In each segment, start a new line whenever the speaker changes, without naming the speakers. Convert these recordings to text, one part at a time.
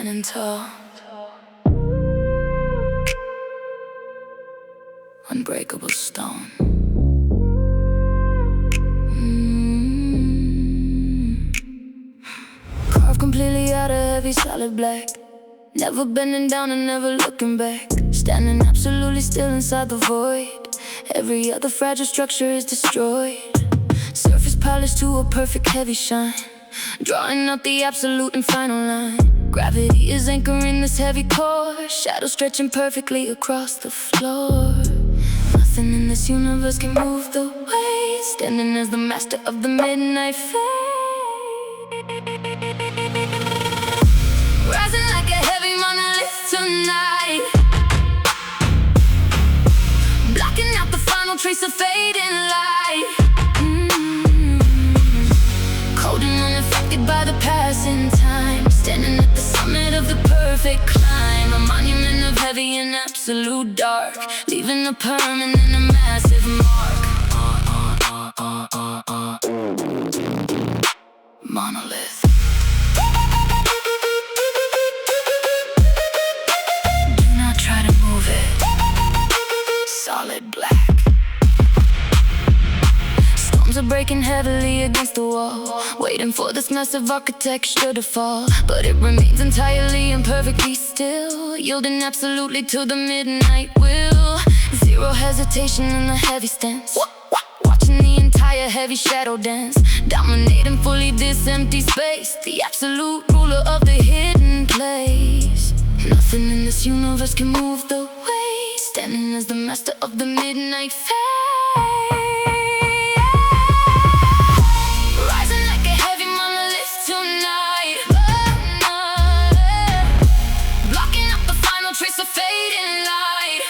standing tall, unbreakable stone. Carved completely out of heavy solid black, never bending down and never looking back, standing absolutely still inside the void. Every other fragile structure is destroyed, surface polished to a perfect heavy shine, drawing out the absolute and final line. Gravity is anchoring this heavy core, shadows stretching perfectly across the floor. Nothing in this universe can move the weight, standing as the master of the midnight fade. Rising like a heavy monolith tonight, blocking out the final trace of fading light. Cold and unaffected by the passing time, standing at the summit of the perfect climb. A monument of heavy and absolute dark, leaving a permanent and massive mark. Monolith. Do not try to move it. Solid black. Storms are breaking heavily against the wall, waiting for this massive architecture to fall. But it remains entirely and perfectly still, yielding absolutely to the midnight will. Zero hesitation in the heavy stance, watching the entire heavy shadow dance, dominating fully this empty space, the absolute ruler of the hidden place. Nothing in this universe can move the weight, standing as the master of the midnight fade. Rising like a heavy monolith tonight, blocking up the final trace of fading light.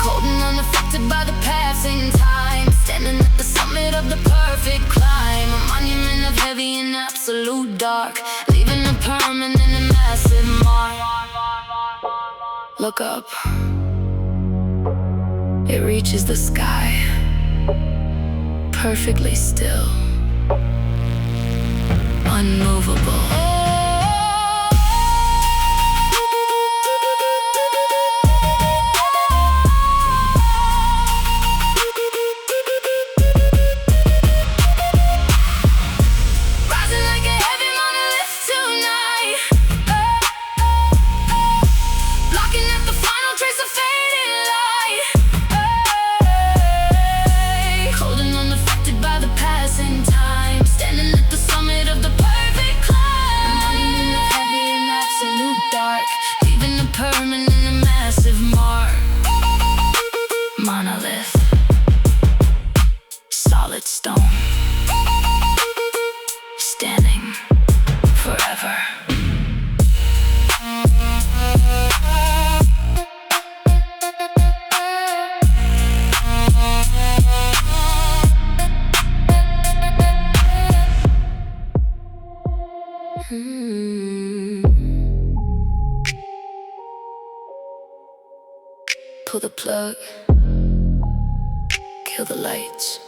Cold and unaffected by the passing time, standing at the summit of the perfect climb. A monument of heavy and absolute dark, leaving a permanent and massive mark. Look up, it reaches the sky, perfectly still, unmovable. Rising like a heavy monolith tonight, blocking out the final trace of fading light. Cold and unaffected by the passing time, standing at the summit of the perfect climb. A monument of heavy and absolute dark, leaving a permanent and massive mark. Monolith. Solid stone, standing forever. Pull the plug, kill the lights.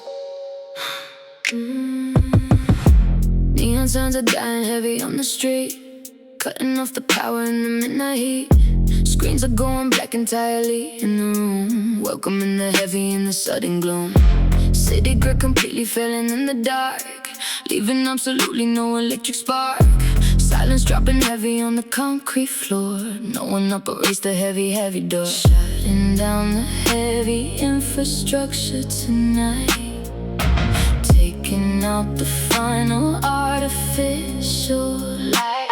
Neon signs are dying heavy on the street, cutting off the power in the midnight heat. Screens are going black entirely in the room, welcoming the heavy in the sudden gloom. City grid completely failing in the dark, leaving absolutely no electric spark. Silence dropping heavy on the concrete floor, no one operates the heavy, heavy door. Shutting down the heavy infrastructure tonight, taking out the final artificial light.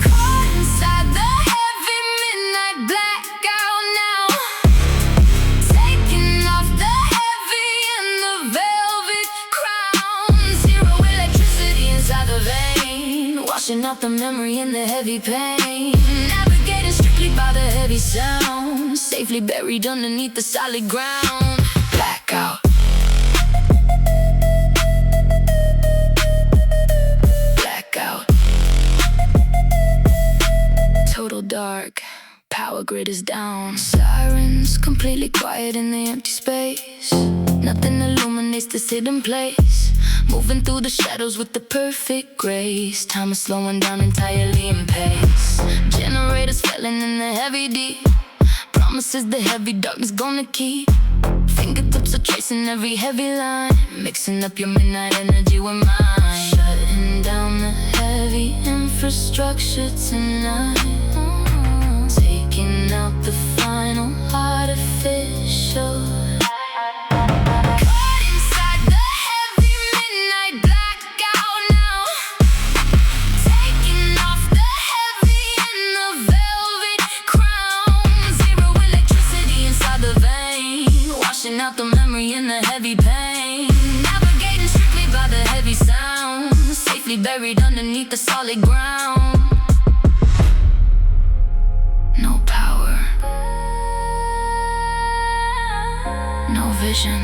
Caught inside the heavy midnight blackout now, taking off the heavy and the velvet crown. Zero electricity inside the vein, washing out the memory and the heavy pain. Navigating strictly by the heavy sound, safely buried underneath the solid ground. Blackout. Blackout. Total dark, power grid is down. Sirens completely quiet in the empty space, nothing illuminates this hidden place. Moving through the shadows with the perfect grace. Time is slowing down entirely in pace. Generators failing in the heavy deep. Promises the heavy darkness gonna keep. Fingertips are tracing every heavy line. Mixing up your midnight energy with mine. Shutting down the heavy infrastructure tonight. Taking out the final artificial. Caught inside the heavy midnight blackout now. Taking off the heavy and the velvet crown. Zero electricity inside the vein. Washing out the memory and the heavy pain. Navigating strictly by the heavy sound. Safely buried underneath the solid ground. No power, no vision,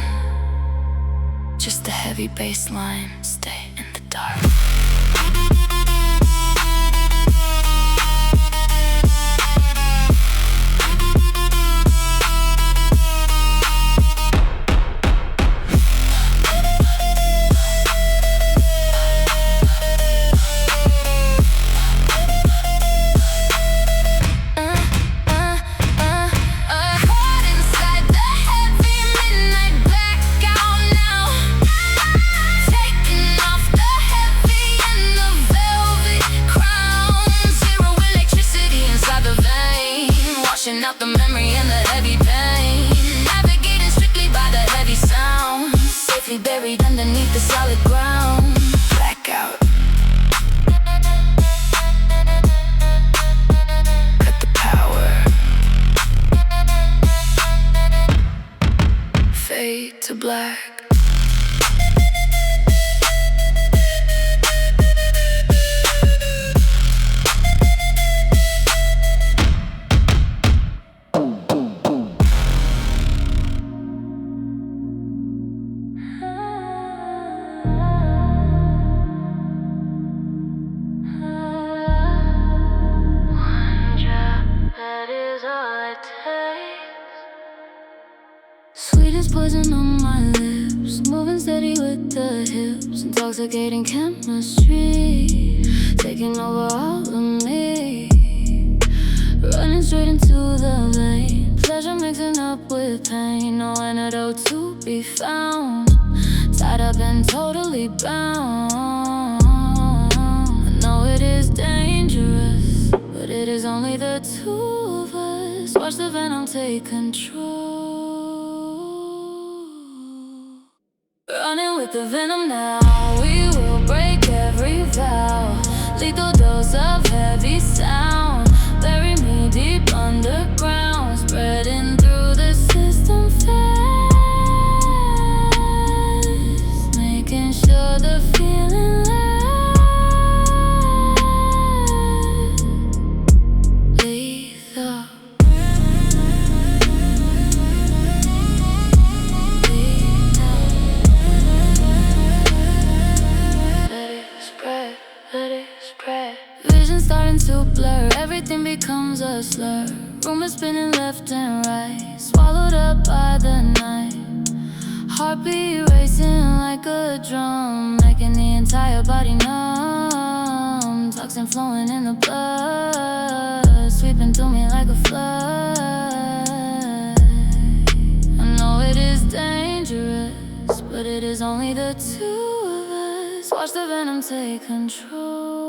just the heavy bassline. Stay in the dark. Out the memory and the heavy pain. Navigating strictly by the heavy sound. Safely buried underneath the solid ground. Blackout. Cut the power. Fade to black. Sweet as poison on my lips. Moving steady with the hips. Intoxicating chemistry. Taking over all of me. Running straight into the vein. Pleasure mixing up with pain. No antidote to be found. Tied up and totally bound. I know it is dangerous, but it is only the two of us. Watch the venom take control. Running with the venom now. We will break every vow. Lethal dose of heavy sound. Bury me deep underground. Spreading through the system fast. Making sure the feeling lasts. Lethal. Vision starting to blur, everything becomes a slur. Rumors spinning left and right, swallowed up by the night. Heartbeat racing like a drum, making the entire body numb. Toxin flowing in the blood, sweeping through me like a flood. I know it is dangerous, but it is only the two of us. Watch the venom take control.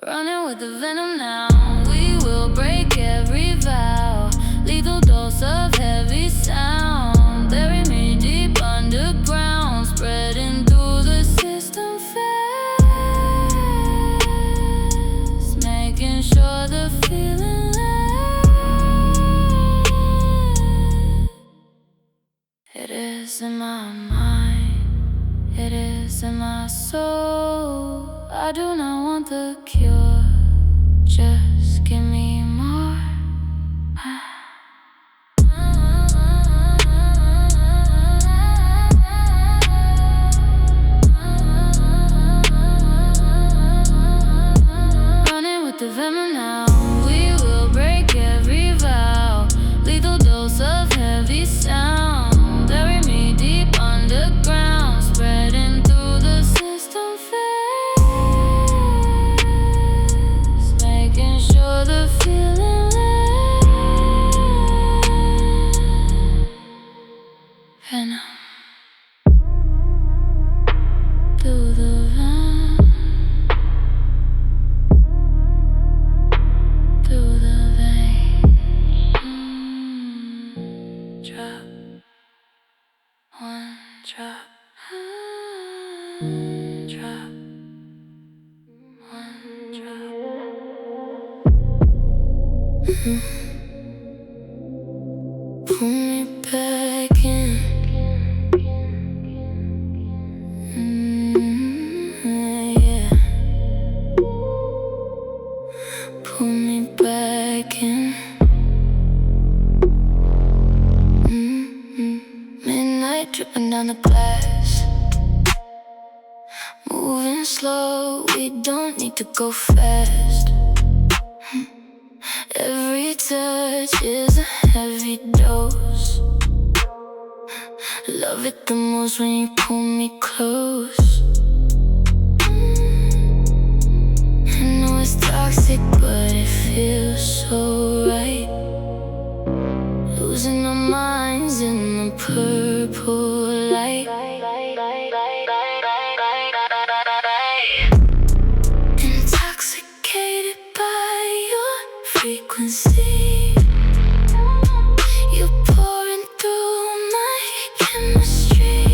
Running with the venom now. We will break every vow. Lethal dose of heavy sound. Bury me deep underground. Spreading through the system fast. Making sure the feeling lasts. It is in my mind. It is in my soul. I do not want the cure, just give me more. Running with the venom now. We will break every vow. Lethal dose of heavy sound. Bury me deep on drop, one drop, drop, one drop. Pull me back in. Yeah. Pull me back in. Midnight dripping down the glass. Moving slow, we don't need to go fast. Every touch is a heavy dose. Love it the most when you pull me close. I know it's toxic, but it feels so right. Losing our minds in the purple light. Intoxicated by your frequency. You're pouring through my chemistry.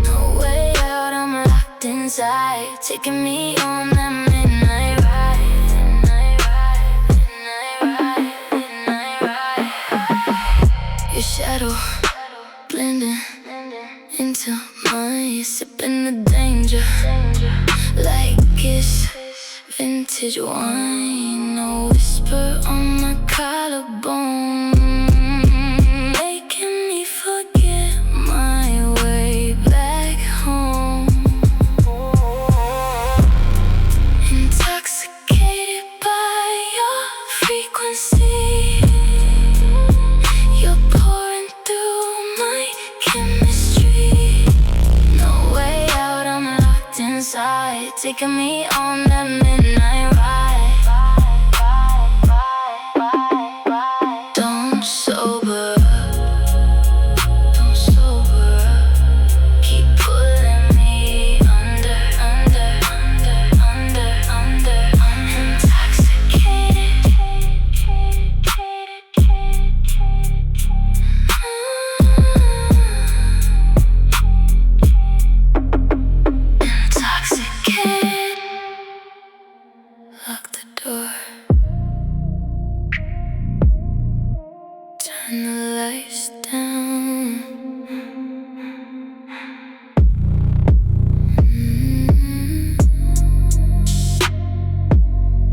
No way out, I'm locked inside. Taking me on that midnight ride. Your shadow blending into mine, sipping the danger like it's vintage wine. No whisper on my collarbone, making me forget my way back home. Intoxicated by your frequency. You're pouring through my chemistry. No way out, I'm locked inside. Taking me on that midnight ride. Don't sober up. Keep pulling me under. Intoxicated. Intoxicated. Lock the door. Turn the lights down.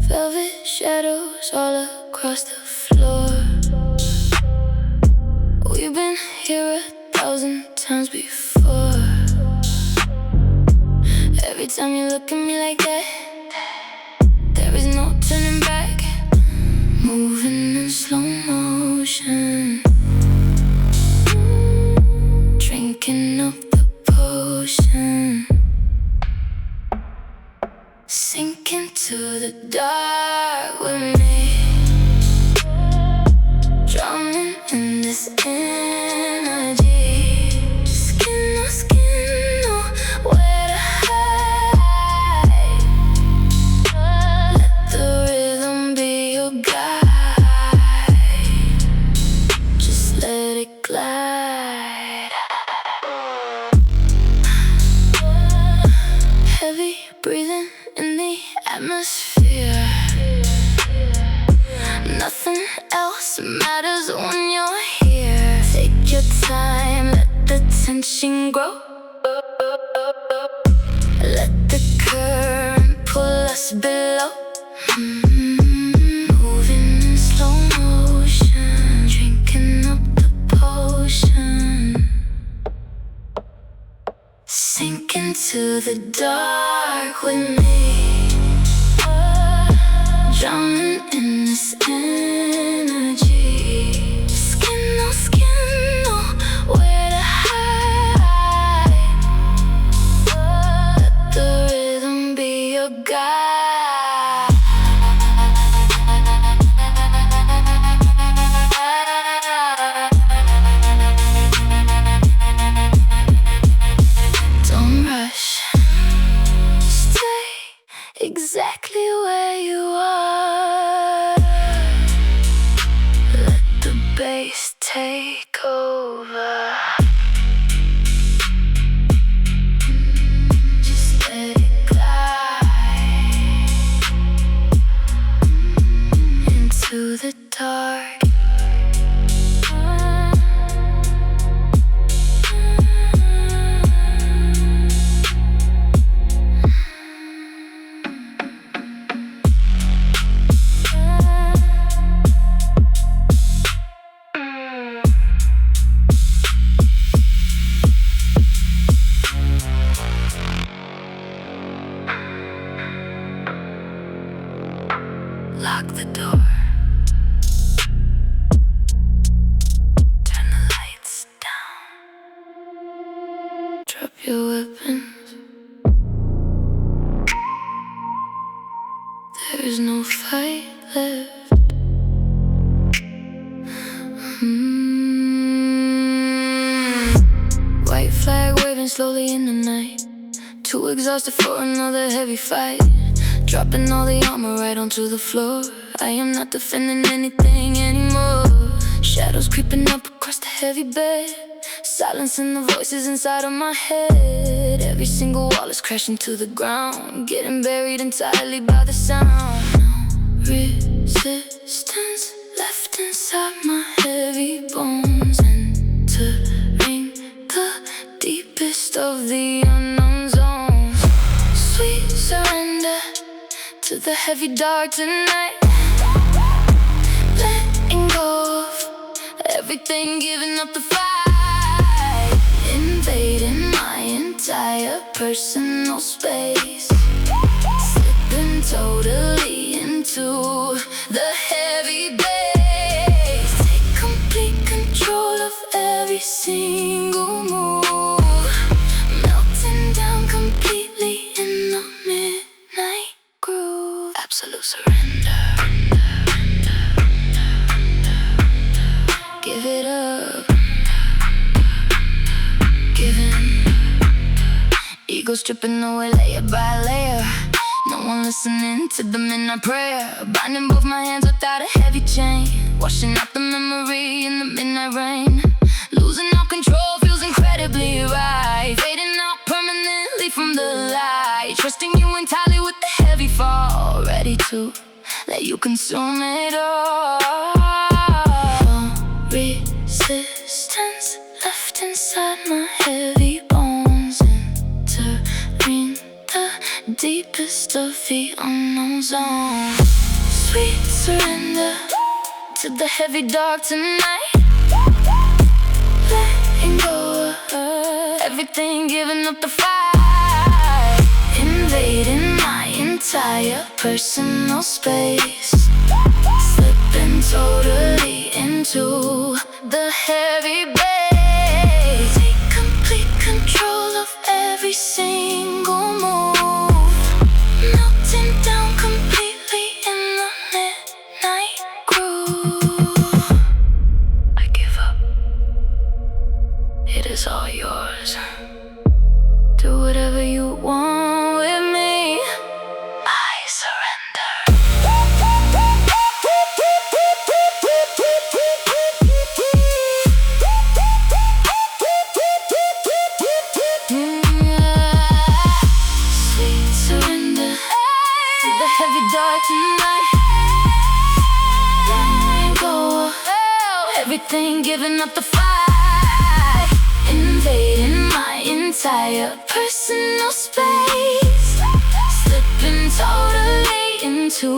Velvet shadows all across the floor. We've been here 1,000 times before. Every time you look at me like that, there is no turning back. Moving in slow motion, drinking up the potion. Sink into the dark with me, drowning in this energy. Skin on skin, nowhere to hide. Let the rhythm be your guide. Just let it glide. Heavy breathing in the atmosphere. Nothing else matters when you're here. Take your time, let the tension grow. Let the current pull us below. Moving in slow motion, drinking up the potion. Sink into the dark with me, drowning in this energy. Skin on skin, nowhere to hide. Let the rhythm be your guide. Don't rush, stay exactly where you are. over. Just let it glide into the dark. Lock the door. Turn the lights down. Drop your weapons. There is no fight left. White flag waving slowly in the night. Too exhausted for another heavy fight. Dropping all the armor right onto the floor. I am not defending anything anymore. Shadows creeping up across the heavy bed, silencing the voices inside of my head. Every single wall is crashing to the ground, getting buried entirely by the sound. No resistance left inside my heavy bones, entering the deepest of the unknown zones. Sweet surrender to the heavy dark tonight. Letting go of everything, giving up the fight. Invading my entire personal space. Slipping totally into the heavy bass. Take complete control of every single move. Melting down completely in the midnight groove. Absolute surrender. Give it up. Giving. Ego stripping away layer by layer. No one listening to the midnight prayer. Binding both my hands without a heavy chain. Washing out the memory in the midnight rain. Losing all control feels incredibly right. Fading out permanently from the light. Trusting you entirely with the heavy fall. Ready to let you consume it all. No resistance left inside my heavy bones. Entering the deepest of the unknown zone. Sweet surrender to the heavy dark tonight. Letting go of everything, giving up the fight. Invading my entire personal space. Slipping totally into the heavy bass. Take complete control of every single move. Melting down completely in the midnight groove. I give up. It is all yours. Do whatever you want with me. I surrender. Sweet surrender to the heavy dark tonight. Letting go of everything, giving up the fight. Invading my entire personal space. Slipping totally into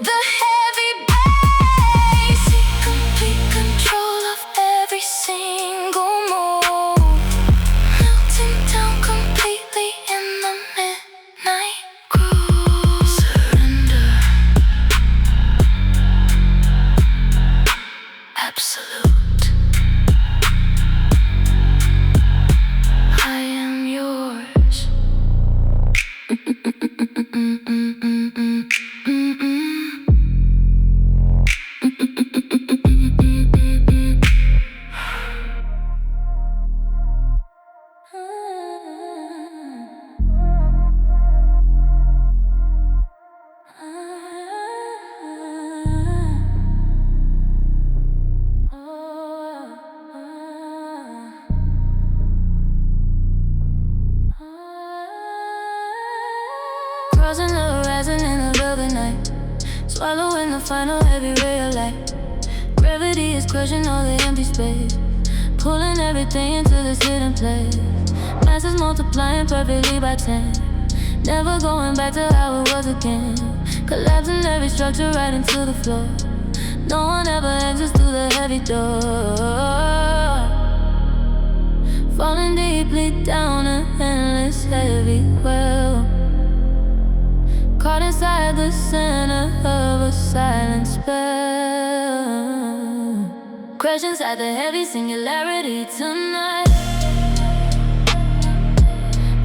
the heavy bass. Take complete control of every single move. Melting down completely in the midnight groove. Surrender. Absolute. I am yours. Swallowing the final heavy ray of light. Gravity is crushing all the empty space, pulling everything into this hidden place. Masses multiplying perfectly by 10, never going back to how it was again. Collapsing every structure right into the floor. No one ever exits through the heavy door. Falling deeply down an endless heavy well, caught inside the center of a silent spell. Crash inside the heavy singularity tonight,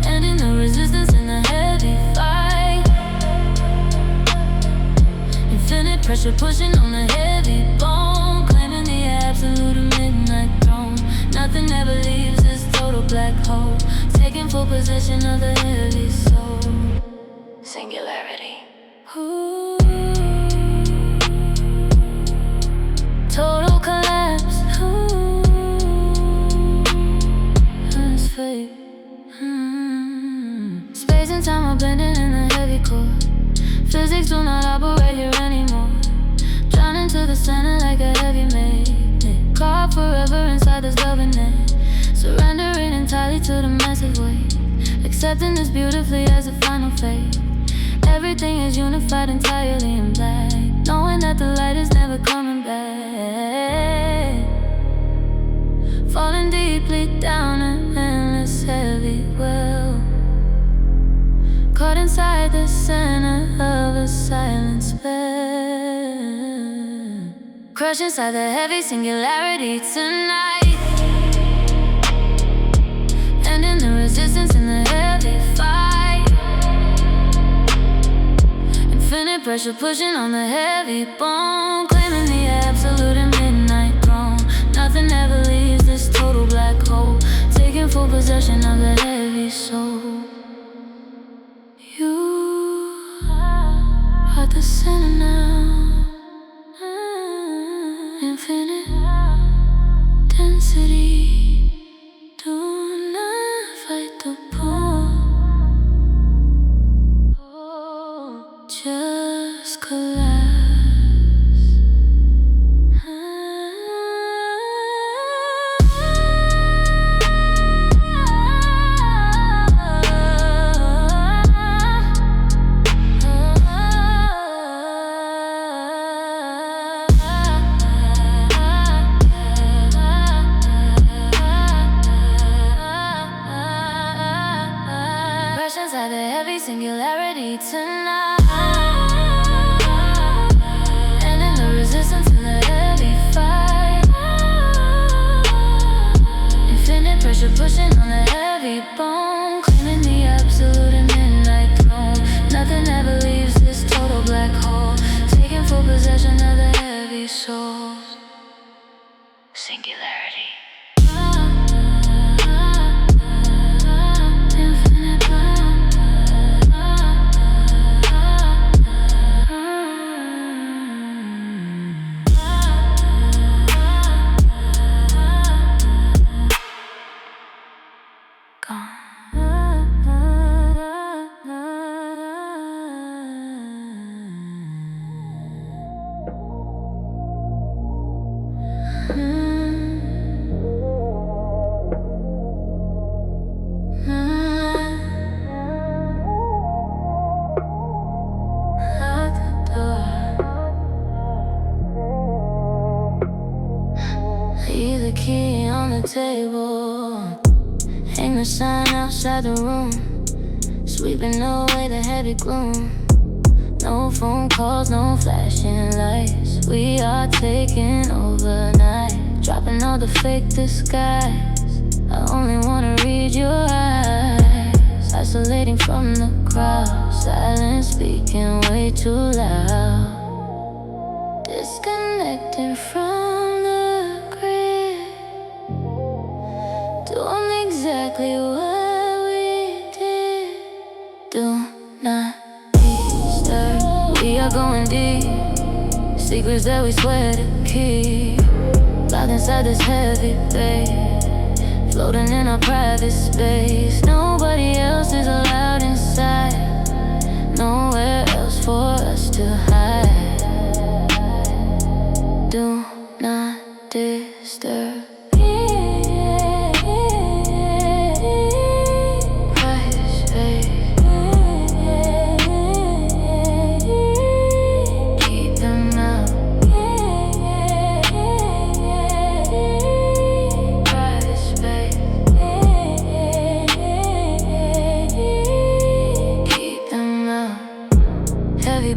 ending the resistance in the heavy fight. Infinite pressure pushing on the heavy bone, claiming the absolute midnight throne. Nothing ever leaves this total black hole, taking full possession of the heavy soul. Singularity. Ooh. Total collapse. Ooh. That's fate. Space and time are blending in the heavy core. Physics do not operate here anymore. Drowning to the center like a heavy magnet, caught forever inside this covenant. Surrendering entirely to the massive weight, accepting this beautifully as a final fate. Everything is unified entirely in black, knowing that the light is never coming back. Falling deeply down an endless heavy well, caught inside the center of a silent spell. Crush inside the heavy singularity tonight, ending the resistance in the heavy fight. Infinite pressure pushing on the heavy bone, claiming the absolute and midnight throne. Nothing ever leaves this total black hole, taking full possession of the heavy soul. You are the center now, infinite density. Do not fight the pull, just collapse. Inside the heavy singularity tonight, ending the resistance in the heavy fight. Infinite pressure pushing on the heavy bone, claiming the absolute and midnight throne. Nothing ever leaves this total black hole, taking full possession of the heavy soul. Singularity. Leave the key on the table, hang the sign outside the room, sweeping away the heavy gloom. No phone calls, no flashing lights. We are taking over night, dropping all the fake disguise. I only wanna read your eyes, isolating from the crowd, silence speaking way too loud. Disconnecting from the grid, doing exactly what we did. Do not disturb, we are going deep, secrets that we swear to keep. Locked inside this heavy bed, floating in our private space. Nobody else is allowed inside, nowhere else for us to hide. stir.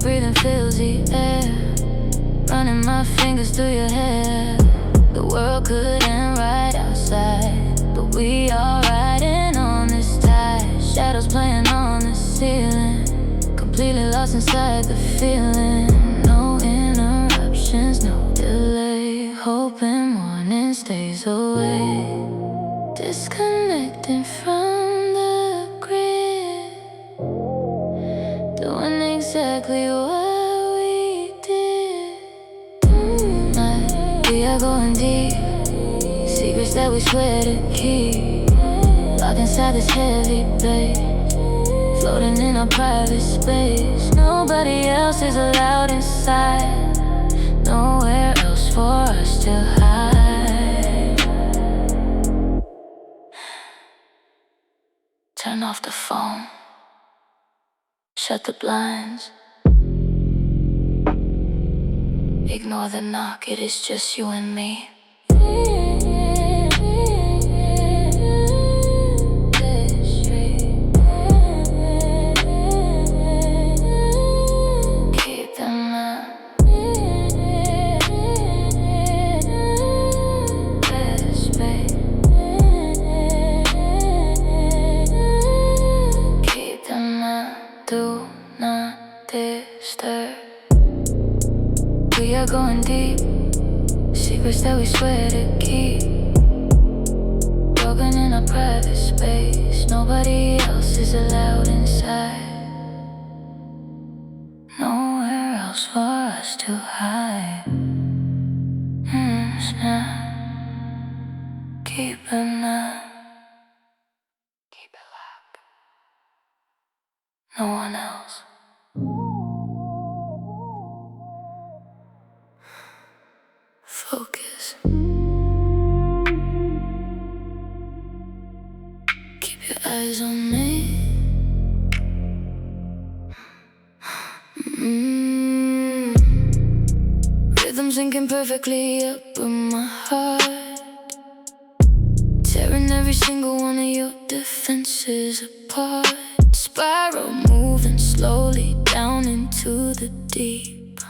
Breathing fills the air, running my fingers through your hair. The world could end right outside, but we are riding on this tide. Shadows playing on the ceiling, completely lost inside the feeling. No interruptions, no delay, hoping morning stays away. Disconnecting from the grid, doing exactly what we did. Tonight we are going deep, secrets that we swear to keep. Locked inside this heavy place, floating in our private space. Nobody else is allowed inside, nowhere else for us to hide. Turn off the phone, shut the blinds, ignore the knock, it is just you and me. Keep them up. Keep them up. Do not disturb. We are going deep, secrets that we swear to keep. Broken in our private space, nobody else is allowed inside, nowhere else for us to hide. Snap. Keep it up, keep it locked, no one else. Focus. Keep your eyes on me. Rhythm syncing perfectly up with my heart, tearing every single one of your defenses apart. Spiral moving slowly down into the deep.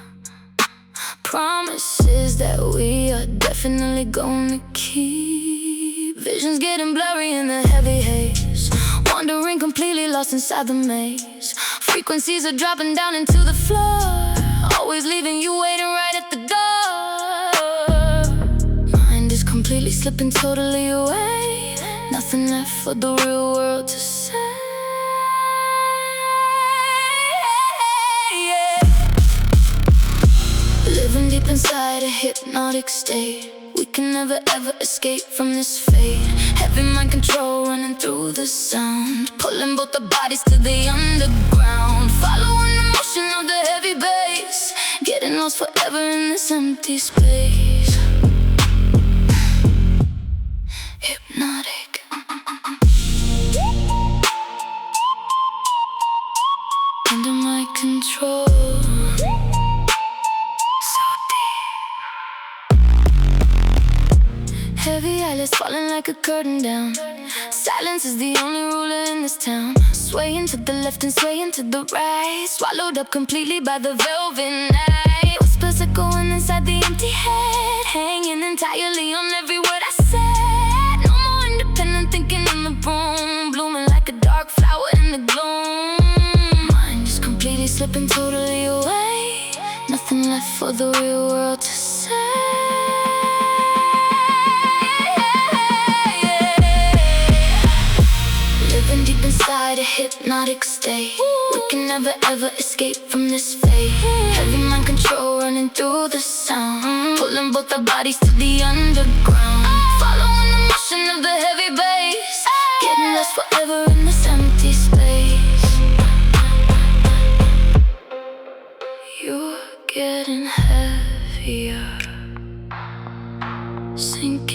Promises that we are definitely gonna keep. Visions getting blurry in the heavy haze, wandering completely lost inside the maze. Frequencies are dropping down into the floor, always leaving you waiting right at the door. Mind is completely slipping totally away, nothing left for the real world to say. Living deep inside a hypnotic state, we can never ever escape from this fate. Heavy mind control running through the sound, pulling both the bodies to the underground. Following the motion of the heavy bass, getting lost forever in this empty space. Hypnotic, under my control. Heavy eyelids falling like a curtain down. Silence is the only ruler in this town. Swaying to the left and swaying to the right, swallowed up completely by the velvet night. Whispers echoing inside the empty head, hanging entirely on every word I said. No more independent thinking in the room, blooming like a dark flower in the gloom. Mind is completely slipping totally away, nothing left for the real world to say. Deep inside a hypnotic state, we can never ever escape from this fate. Heavy mind control running through the sound, pulling both our bodies to the underground. Following the motion of the heavy bass, getting lost forever in this empty space. You're getting heavier, sink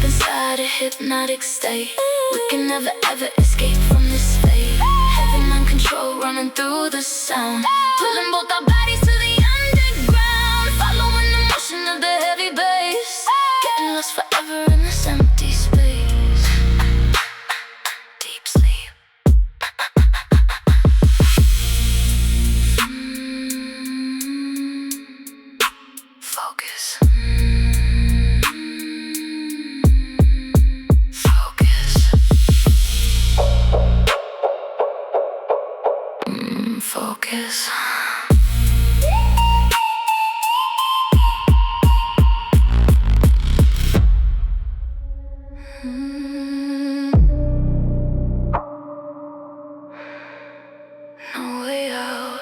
deep inside a hypnotic state. We can never ever escape from this fate. Heaven on control, running through the sound, pulling both our bodies to the underground, following the motion of the heavy bass, getting lost forever in this empty space. Deep sleep. Focus. Focus. No way out.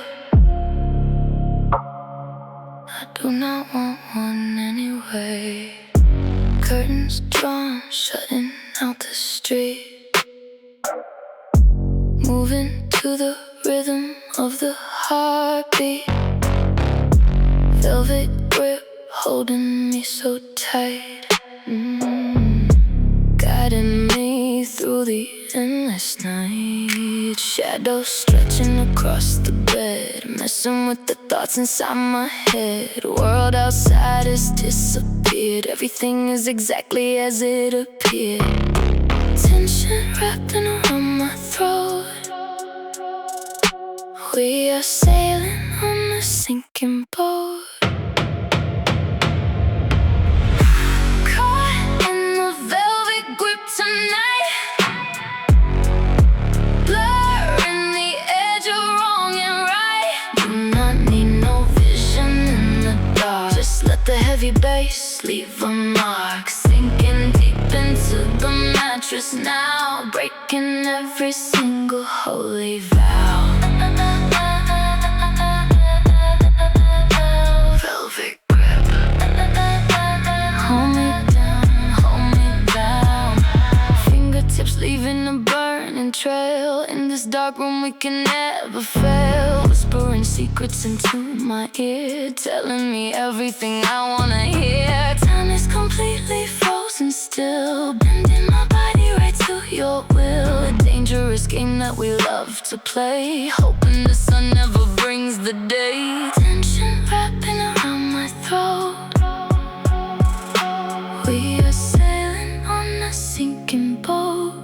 I do not want one anyway. Curtains drawn, shutting out the street, moving to the rhythm of the heartbeat. Velvet grip holding me so tight, guiding me through the endless night. Shadows stretching across the bed, messing with the thoughts inside my head. World outside has disappeared, everything is exactly as it appeared. Tension wrapped around my throat. We are sailing on a sinking boat, caught in the velvet grip tonight, blurring the edge of wrong and right. Do not need no vision in the dark, just let the heavy bass leave a mark. Sinking deep into the mattress now, breaking every single holy vow. Velvet grip, hold me down. Fingertips leaving a burning trail. In this dark room we can never fail. Whispering secrets into my ear, telling me everything I wanna hear. Time is completely frozen still, bending my body right to your will. A dangerous game that we love to play, hoping the sun never brings the day. Tension wrapping around my throat. We are sailing on a sinking boat,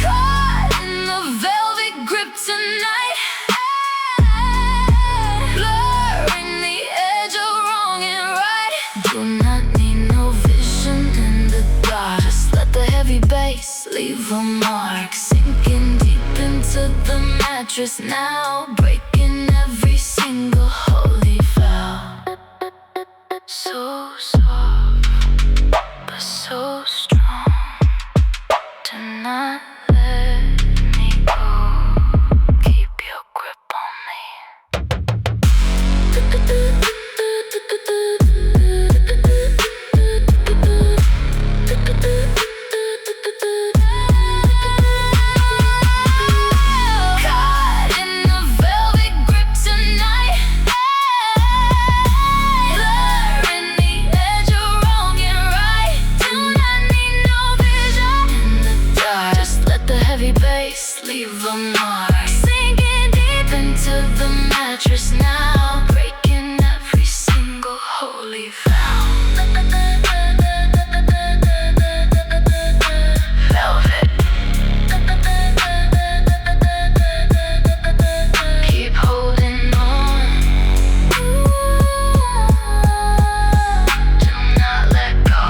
caught in the velvet grip tonight, blurring the edge of wrong and right. Do not need no vision in the dark, just let the heavy bass leave a mark. Sinking deep into the mattress now, breaking every single holy vow. So soft, but so strong. Do not let me go. Keep your grip on me. Caught in the velvet grip tonight, blurring the edge of wrong and right. Do not need no vision in the dark, just let the heavy bass leave a mark. Sinking deep into the mattress now, breaking every single holy vow. Velvet, keep holding on. Do not let go.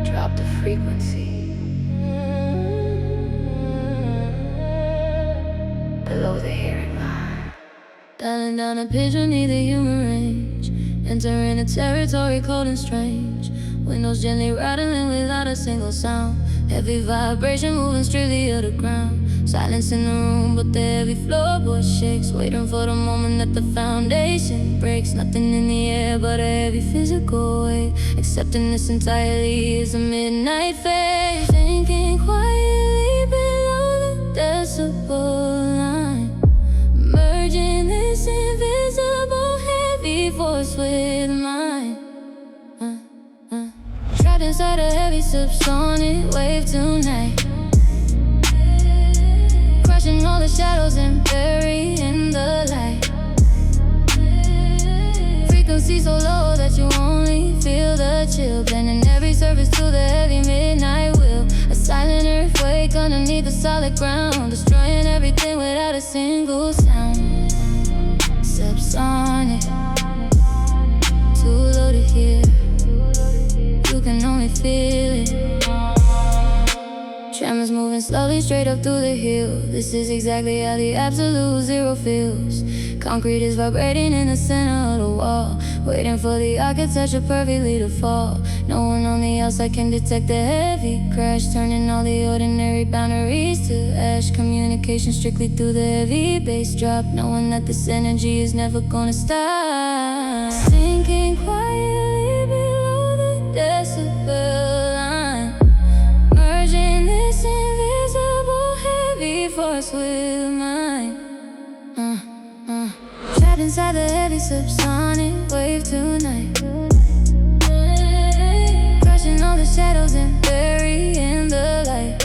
Drop the frequency below the hearing line. Dialing down a pitch beneath the human range. entering a territory cold and strange. Windows gently rattling without a single sound. Heavy vibration moving strictly to the ground. Silence in the room, but the heavy floorboard shakes, waiting for the moment that the foundation breaks. Nothing in the air but a heavy physical weight. Accepting this entirely is a midnight phase. Thinking quietly below the decibel line, merging this invisible heavy force with mine. Trapped inside a heavy subsonic wave tonight, crushing all the shadows and burying the light. Frequency so low that you only feel the chill, bending every surface to the heavy midnight will. A silent earthquake underneath the solid ground, destroying everything without a single sound. Subsonic, too low to hear, you can only feel it. Tremors moving slowly straight up through the hill. This is exactly how the absolute zero feels. Concrete is vibrating in the center of the wall, waiting for the architecture perfectly to fall. No one on the outside can detect the heavy crash, turning all the ordinary boundaries to ash. Communication strictly through the heavy bass drop, knowing that this energy is never gonna stop. Sinking quietly below the decibel line, merging this invisible heavy force with mine. Trapped inside the heavy subsonic wave tonight, crushing all the shadows and burying the light.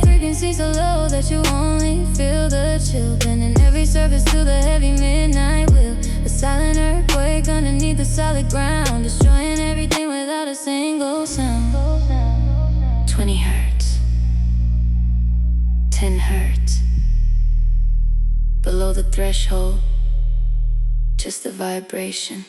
Frequency so low that you only feel the chill, bending every surface to the heavy midnight will. A silent earthquake underneath the solid ground, destroying everything without a single sound. 20 hertz, 10 hertz, below the threshold, just the vibration.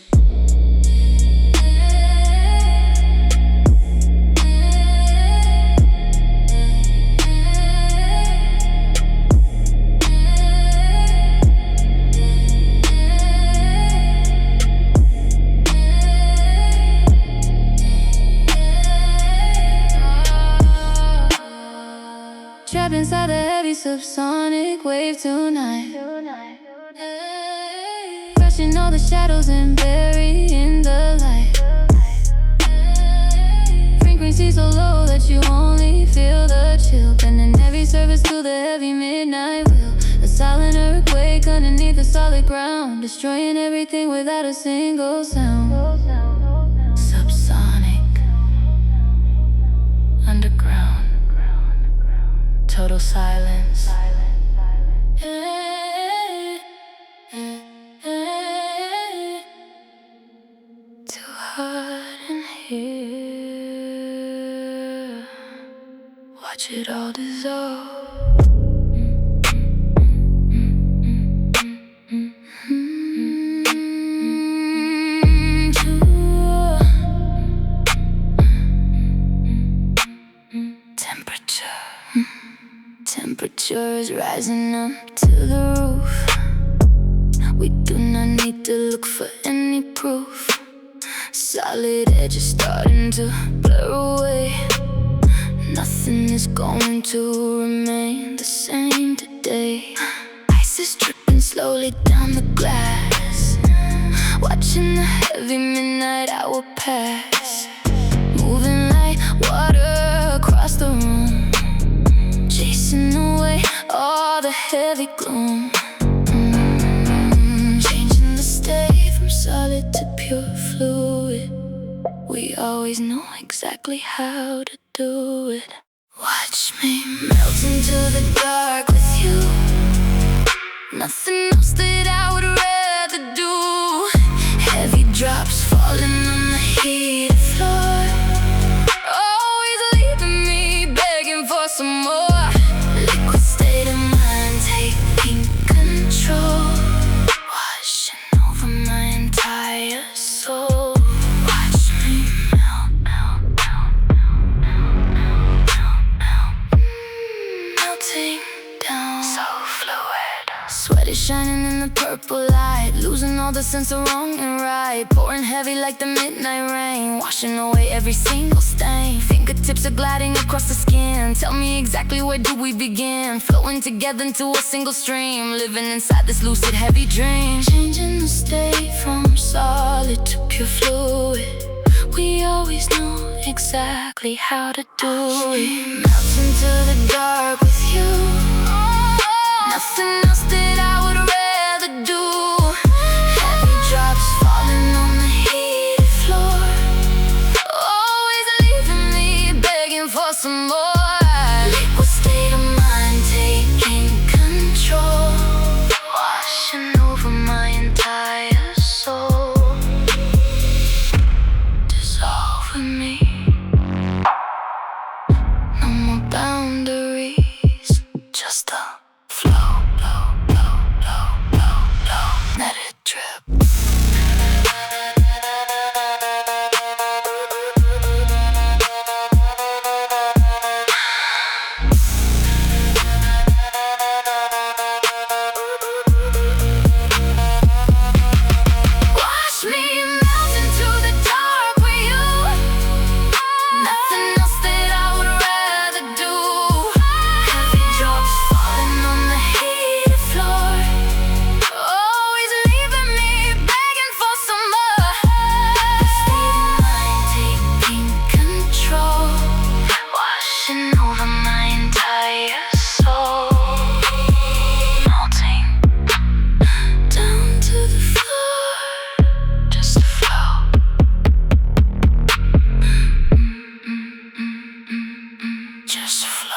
Trapped inside the heavy subsonic wave tonight, crushing all the shadows and burying the light. Frequency so low that you only feel the chill, bending every surface to the heavy midnight will. A silent earthquake underneath the solid ground, destroying everything without a single sound. Subsonic, underground, total silence. Too hot in here, watch it all dissolve. Temperature is rising up to the roof. We do not need to look for any proof. Solid edges starting to blur away. Nothing is going to remain the same today. Ice is dripping slowly down the glass, watching the heavy midnight hour pass, moving like water across the room, chasing away all the heavy gloom. Changing the state from solid to pure fluid. We always know exactly how to do it. Watch me melt into the dark with you. Nothing else that I would rather do. Heavy drops falling on the heated floor, always leaving me begging for some more. Liquid state of mind taking control, washing over my entire soul. Watch me melt, melt, melt, melt, melt, melt, melt, melting down. So fluid. Sweat is shining in the purple light, losing all the sense of wrong and right. Pouring heavy like the midnight rain, washing away every single stain. Fingertips are gliding across the skin. Tell me exactly where do we begin? Flowing together into a single stream, living inside this lucid heavy dream. Changing the state from solid to pure fluid. We always knew exactly how to do it. Melt into the dark with you. Nothing else that I would rather do. Heavy drops falling on the heated floor, always leaving me begging for some more. Liquid state of mind taking control, washing over my entire soul, dissolving me. No more boundaries, just a flow, flow, flow, flow, flow, flow. Let it drip. Wash me and melt into the dark with you. Nothing else that I would rather do. Heavy drops falling on the heated floor, always leaving me begging for some more. State of mind taking control, washing over my entire soul, melting down to the floor, just a flow. Just flow.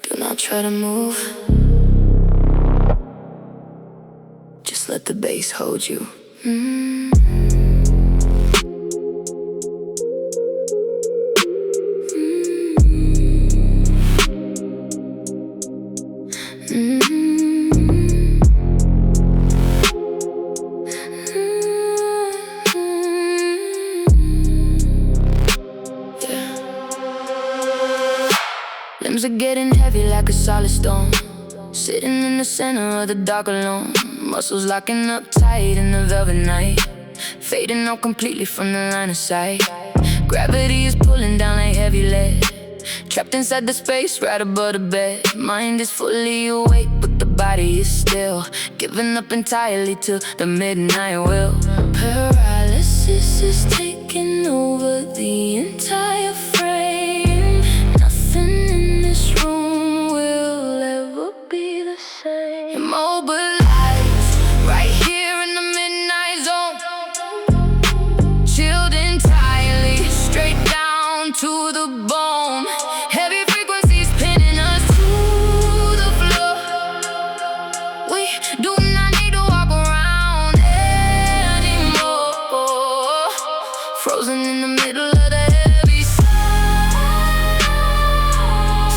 Do not try to move, just let the bass hold you. Limbs are getting heavy like a solid stone, sitting in the center of the dark alone. Muscles locking up tight in the velvet night, fading out completely from the line of sight. Gravity is pulling down like heavy lead, trapped inside the space right above the bed. Mind is fully awake but the body is still, giving up entirely to the midnight will. Paralysis is taking over the entire frame. Nothing in this room will ever be the same. Immobilized, right here in the midnight zone, chilled entirely, straight down to the bone. Heavy frequencies pinning us to the floor. We do not need to walk around anymore, frozen in the middle of the heavy sun,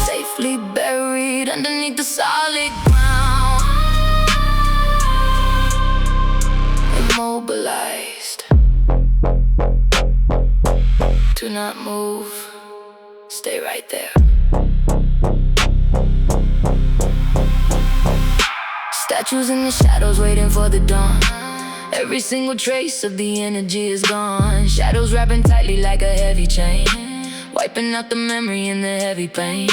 safely buried underneath the solid ground. Immobilized. Do not move, stay right there. Statues in the shadows waiting for the dawn. Every single trace of the energy is gone. Shadows wrapping tightly like a heavy chain, wiping out the memory and the heavy pain.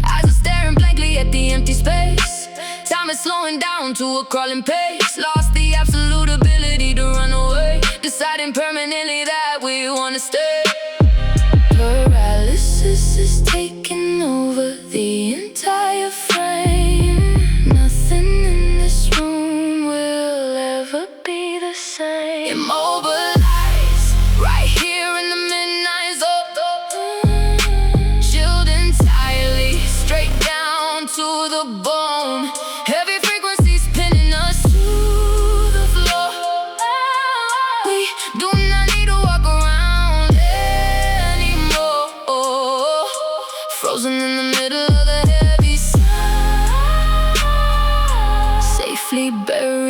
Eyes are staring blankly at the empty space. Time is slowing down to a crawling pace. Lost the absolute ability to run away, deciding permanently that we wanna stay. Paralysis is taking over the entire frame. Nothing in this room will ever be the same. Immobilized, right here in the midnight zone, chilled entirely, straight down to the bone. Heavy frequencies pinning us to the floor. We do not need to walk around anymore, frozen in the middle of the heavy sun,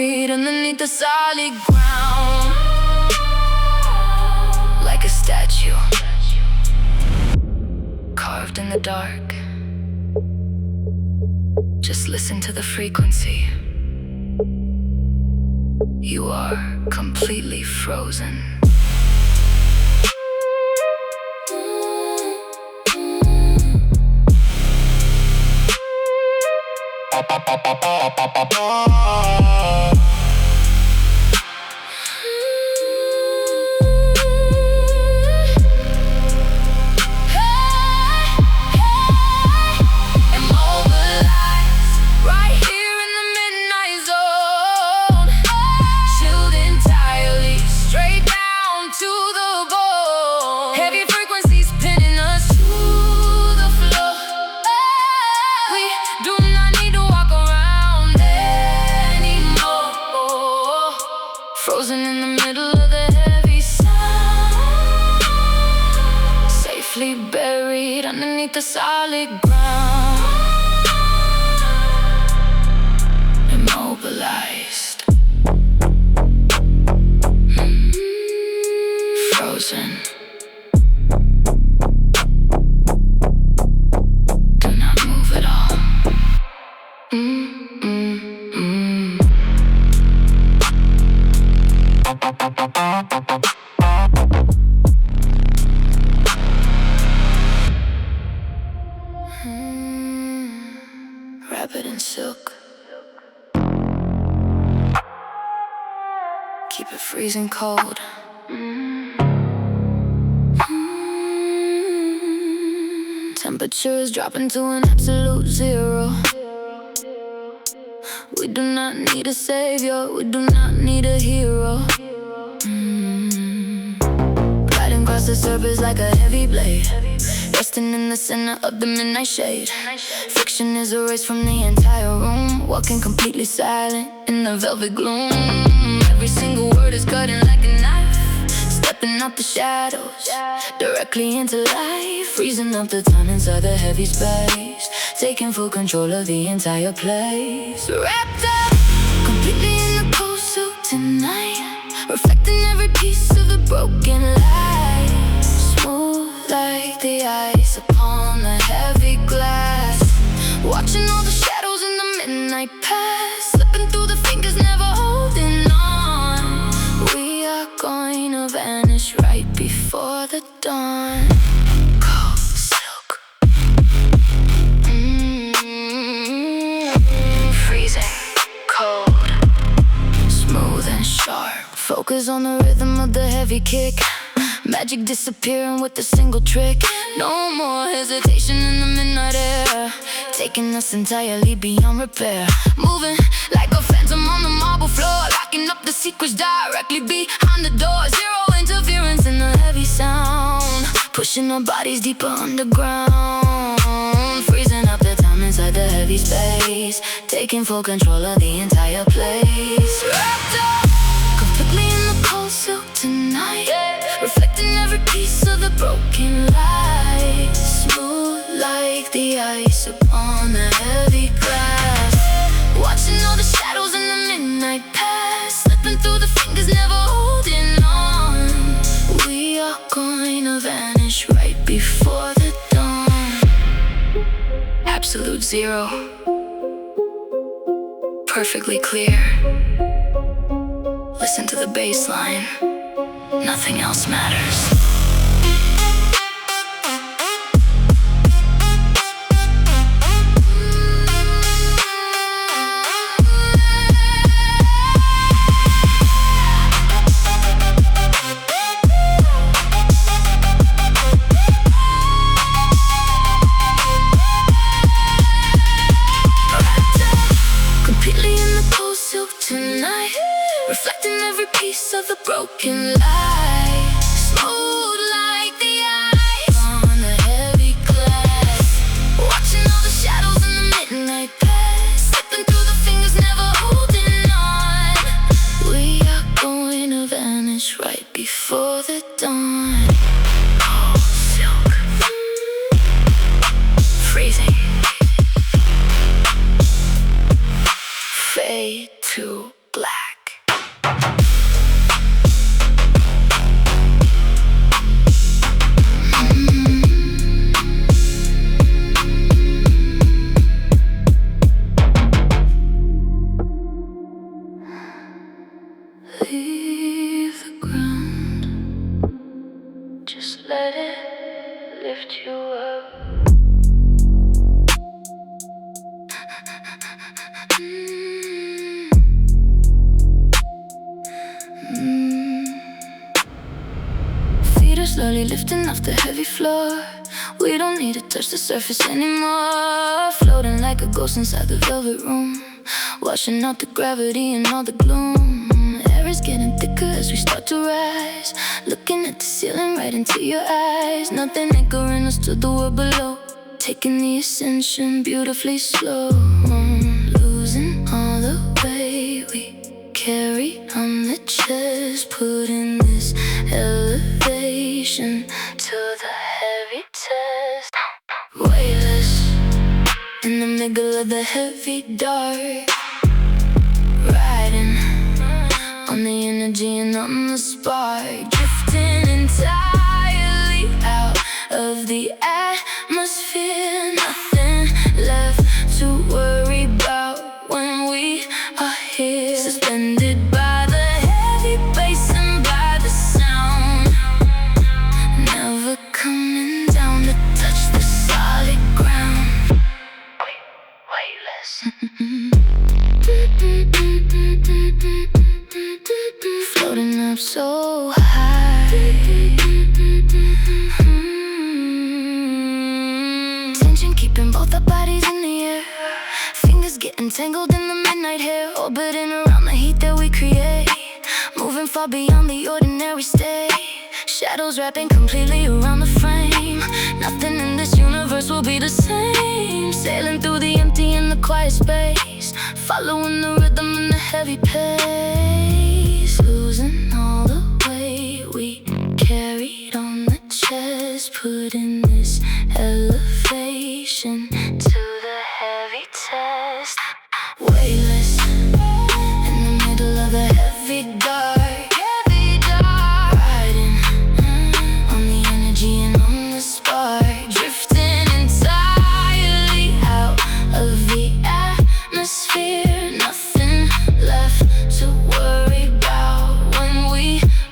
buried underneath the solid ground, like a statue carved in the dark. Just listen to the frequency. You are completely frozen. Frozen in the middle of the heavy sound, safely buried underneath the solid ground, immobilized, frozen. Do not move at all. Rabbit and silk. Keep it freezing cold. Temperature is dropping to an absolute zero. We do not need a savior, we do not need a hero. Gliding across the surface like a heavy blade, resting in the center of the midnight shade. Fiction is erased from the entire room, walking completely silent in the velvet gloom. Every single word is cutting like a knife, stepping out the shadows, directly into life. Freezing up the time inside the heavy space, taking full control of the entire place. Wrapped up completely in the cold silk tonight, reflecting every piece of the broken light. Smooth like the ice upon the heavy glass, watching all the shadows in the midnight pass, slipping through the fingers, never holding on. We are going to vanish right before the dawn. Cold silk, freezing cold, smooth and sharp. Focus on the rhythm of the heavy kick, magic disappearing with a single trick. No more hesitation in the midnight air, taking us entirely beyond repair. Moving like a phantom on the marble floor, locking up the secrets directly behind the door. Zero interference in the heavy sound, pushing our bodies deeper underground. Freezing up the time inside the heavy space, taking full control of the entire place. Wrapped up completely in the cold silk tonight, reflecting every piece of the broken light. Smooth like the ice upon the heavy glass, watching all the shadows in the midnight pass, slipping through the fingers, never holding on. We are going to vanish right before the dawn. Absolute zero, perfectly clear. Listen to the bass line, nothing else matters. Reflecting every piece of the broken light, smooth like the ice on the heavy glass, watching all the shadows in the midnight pass, slipping through the fingers, never holding on. We are going to vanish right before the dawn. Cold silk, freezing, fade to black. leave the ground. Just let it lift you up. Feet are slowly lifting off the heavy floor. We don't need to touch the surface anymore. Floating like a ghost inside the velvet room, washing out the gravity and all the gloom. Air is getting thicker as we start to rise, looking at the ceiling right into your eyes. Nothing anchoring us to the world below, taking the ascension beautifully slow. Losing all the weight we carry on the chest, putting this elevation to the heavy test. Weightless in the middle of the heavy dark, riding on the energy and on the spark, drifting entirely out of the atmosphere. Nothing left to worry about when we are here, suspended by the heavy bass and by the sound, never coming down to touch the solid ground. Weightless. Floating up so high, tension keeping both our bodies in the air. Fingers getting tangled in the midnight hair, orbiting around the heat that we create, moving far beyond the ordinary state. Shadows wrapping completely around the frame. Nothing in this universe will be the same. Sailing through the empty and the quiet space, following the rhythm and the heavy pace. Losing all the weight we carried on the chest, putting this elevation to the heavy test. Weightless in the middle of the heavy dark, riding on the energy and on the spark, drifting entirely out of the atmosphere. Nothing left to worry about when we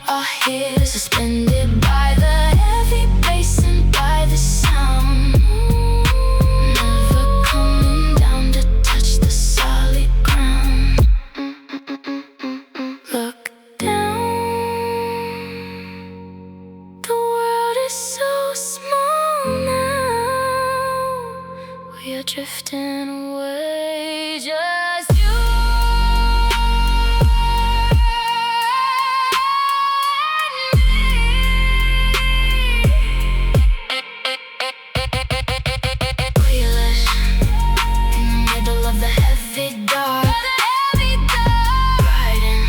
are here, suspended by the heavy bass and by the sound, never coming down to touch the solid ground. Look down, the world is so small now. We are drifting away, just you. Weightless in the middle of the heavy dark, riding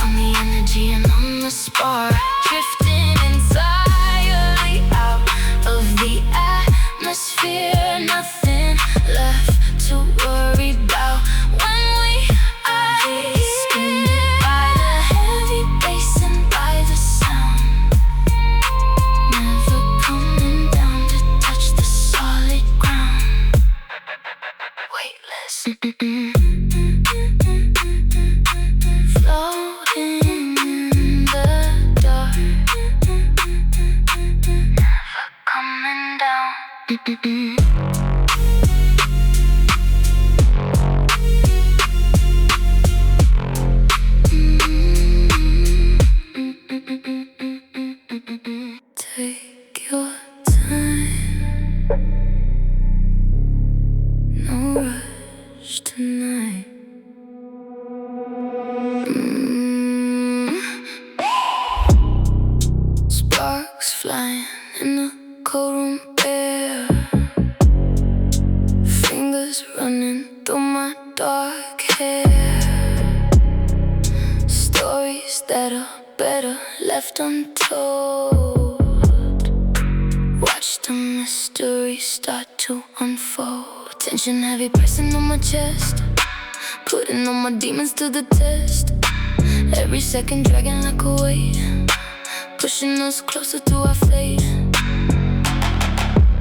on the energy and on the spark, drifting entirely out of the atmosphere. Nothing left to worry about when we are here, suspended by the heavy bass and by the sound, never coming down to touch the solid ground. Weightless. Floating in the dark, never coming down. Take your time, no rush tonight. Sparks flying in the cold room air, fingers running through my dark hair. Stories that are better left untold. Watch the mystery start to unfold. Tension heavy pressing on my chest, putting all my demons to the test. Every second dragging like a weight, pushing us closer to our fate.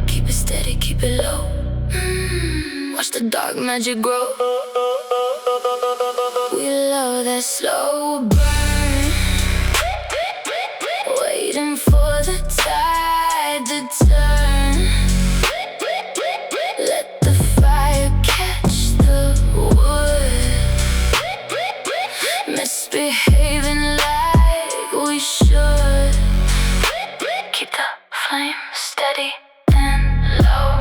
Keep it steady, keep it low. Watch the dark magic grow. We love love that slow burn, waiting for the tide to turn. Let the fire catch the wood, misbehaving like we should. Keep the flame steady and low.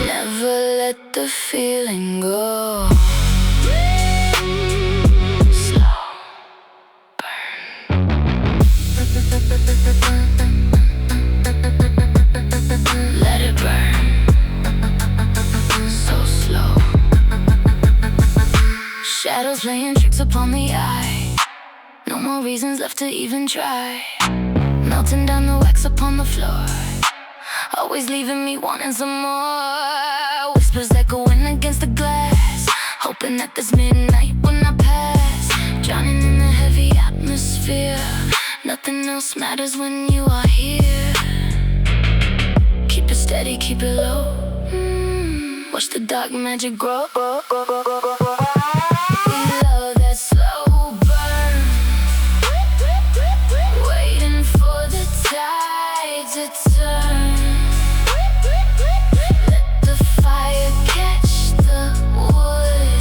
Never let the feeling go. Slow burn. Let it burn. So slow. Shadows playing tricks upon the eye. No more reasons left to even try. Melting down the wax upon the floor, always leaving me wanting some more. Whispers echoing against the glass, hoping that this midnight will not pass. Drowning in the heavy atmosphere, nothing else matters when you are here. Keep it steady, keep it low. Watch the dark magic grow. We love that slow burn, waiting for the tide to turn. Let the fire catch the wood,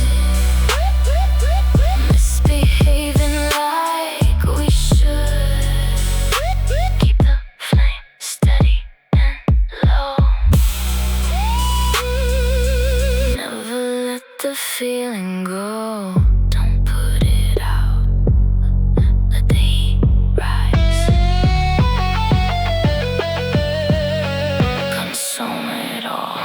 misbehaving like we should. Keep the flame steady and low. Never let the feeling go. Don't put it out. Let the heat rise. Consume it all.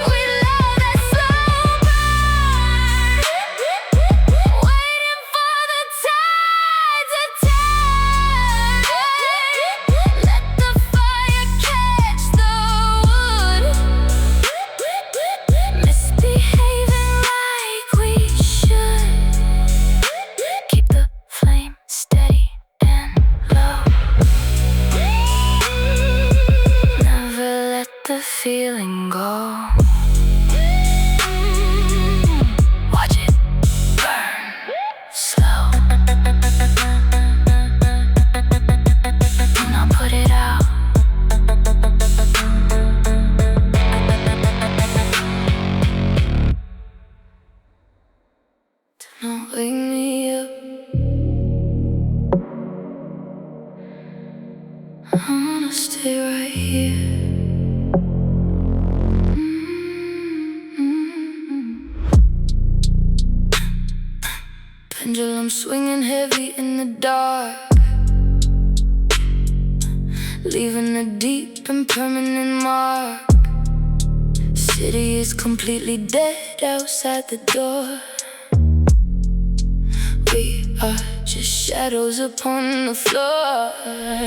We love that slow burn, waiting for the tide to turn. Let the fire catch the wood, misbehaving like we should. Keep the flame steady and low. Never let the feeling go. Watch it burn slow. Do not put it out. Don't wake me up. I wanna stay right here. Pendulum swinging heavy in the dark, leaving a deep and permanent mark. City is completely dead outside the door. We are just shadows upon the floor.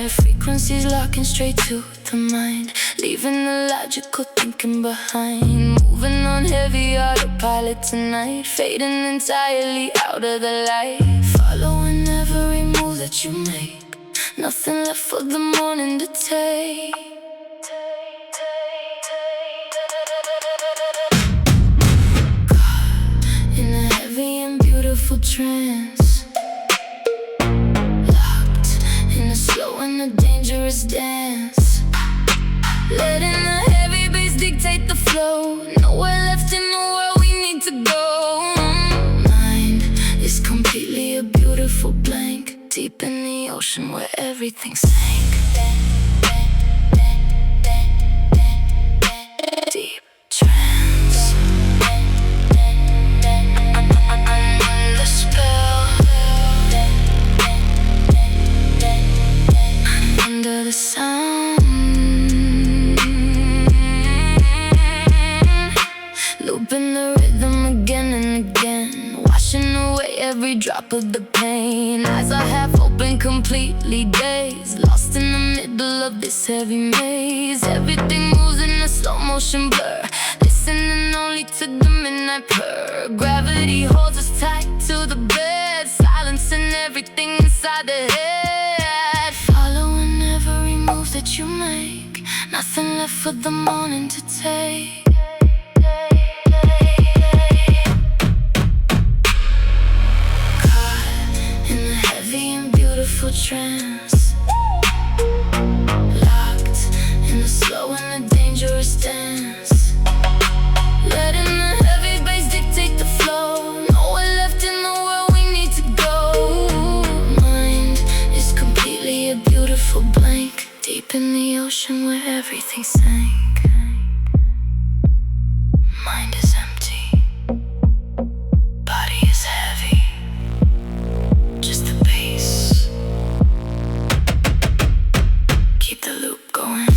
Frequencies locking straight to the mind, leaving the logical thinking behind. Moving on heavy autopilot tonight, fading entirely out of the light. Following every move that you make, nothing left for the morning to take. Caught in a heavy and beautiful trance, locked in a slow and a dangerous dance. Letting the heavy bass dictate the flow, nowhere left in the world we need to go. Mind is completely a beautiful blank, deep in the ocean where everything sank. Deep trance, under spell, under the sun. Looping the rhythm again and again, washing away every drop of the pain. Eyes are half open, completely dazed, lost in the mid middle of this heavy maze. Everything moves in a slow motion blur, listening only to the midnight purr. Gravity holds us tight to the bed, silencing everything inside the head. Following every move that you make, nothing left for the morning to take. Trance, locked in the slow and the dangerous dance, letting the heavy bass dictate the flow. Nowhere left in the world we need to go. Mind is completely a beautiful blank, deep in the ocean where everything sank. Mind is empty, body is heavy, just the bass. Keep the loop going.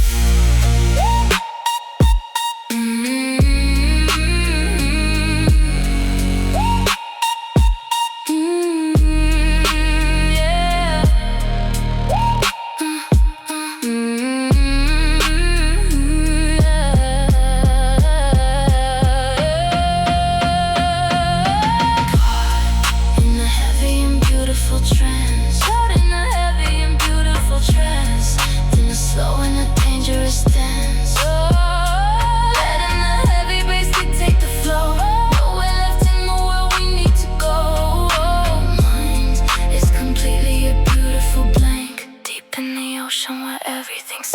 Ocean where everything's